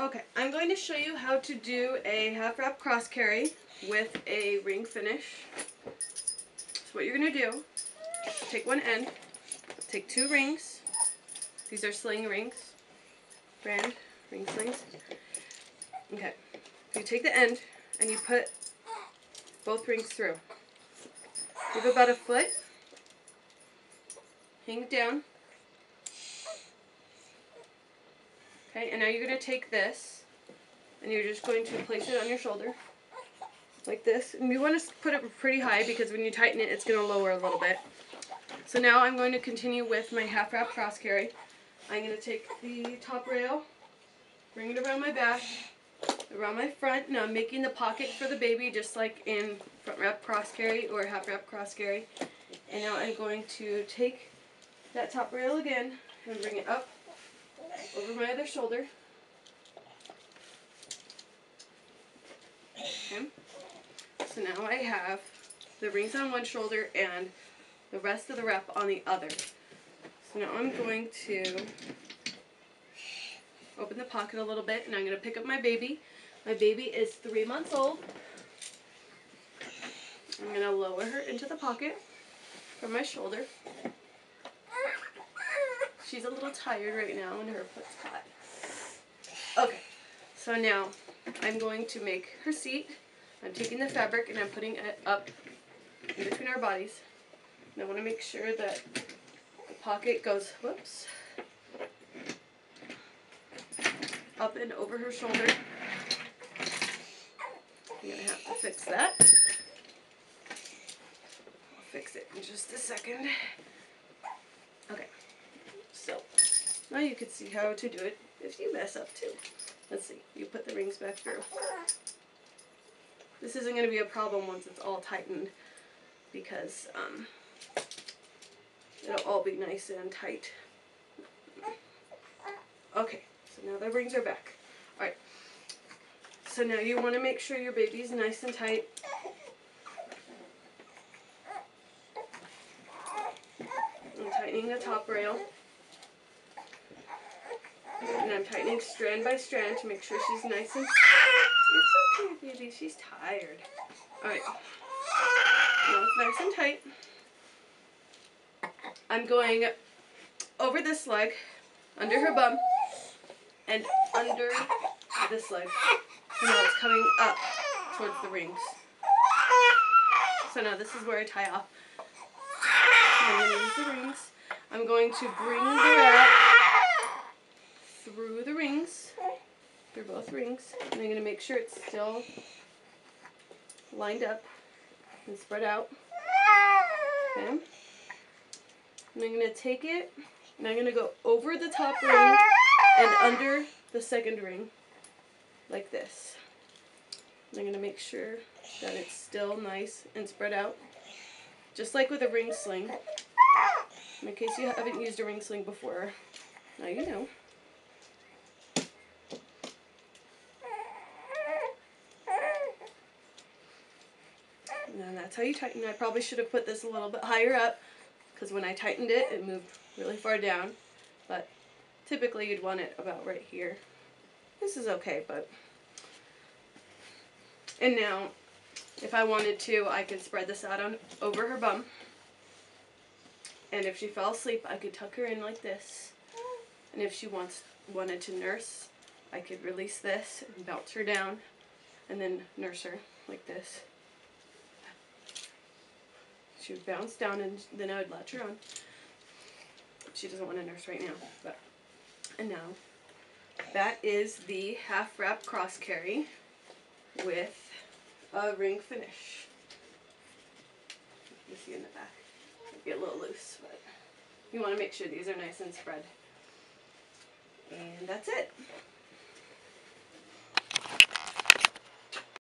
Okay, I'm going to show you how to do a half wrap cross carry with a ring finish. So what you're going to do, take one end, take 2 rings. These are sling rings, brand ring slings. Okay, you take the end and you put both rings through. Give about a foot, hang it down. Okay, and now you're going to take this and you're just going to place it on your shoulder like this. And you want to put it pretty high because when you tighten it, it's going to lower a little bit. So now I'm going to continue with my half wrap cross carry. I'm going to take the top rail, bring it around my back, around my front. Now I'm making the pocket for the baby just like in front wrap cross carry or half wrap cross carry. And now I'm going to take that top rail again and bring it up over my other shoulder. Okay. So now I have the rings on one shoulder and the rest of the wrap on the other. So now I'm going to open the pocket a little bit and I'm going to pick up my baby. My baby is 3 months old. I'm going to lower her into the pocket from my shoulder. She's a little tired right now and her foot's hot. Okay, so now I'm going to make her seat. I'm taking the fabric and I'm putting it up in between our bodies. And I want to make sure that the pocket goes, whoops, up and over her shoulder. I'm going to have to fix that. I'll fix it in just a second. Okay, so now you can see how to do it if you mess up too. Let's see, you put the rings back through. This isn't going to be a problem once it's all tightened because it'll all be nice and tight. Okay, so now the rings are back. Alright, so now you want to make sure your baby's nice and tight. I'm tightening the top rail. And I'm tightening strand by strand to make sure she's nice and... It's okay, baby. She's tired. Alright. Now it's nice and tight. I'm going over this leg, under her bum, and under this leg. So now it's coming up towards the rings. So now this is where I tie off. I'm going to use the rings. I'm going to bring the wrap through the rings, through both rings, and I'm going to make sure it's still lined up and spread out. Okay. And I'm going to take it, and I'm going to go over the top ring and under the second ring, like this. And I'm going to make sure that it's still nice and spread out, just like with a ring sling. In case you haven't used a ring sling before, now you know. And that's how you tighten. I probably should have put this a little bit higher up because when I tightened it, it moved really far down. But typically you'd want it about right here. This is okay, but... And now, if I wanted to, I could spread this out on over her bum. And if she fell asleep, I could tuck her in like this. And if she wanted to nurse, I could release this and bounce her down and then nurse her like this. She would bounce down and then I would latch her on. She doesn't want to nurse right now. And now, that is the half wrap cross carry with a ring finish. You see in the back. Might be a little loose, but you want to make sure these are nice and spread. And that's it.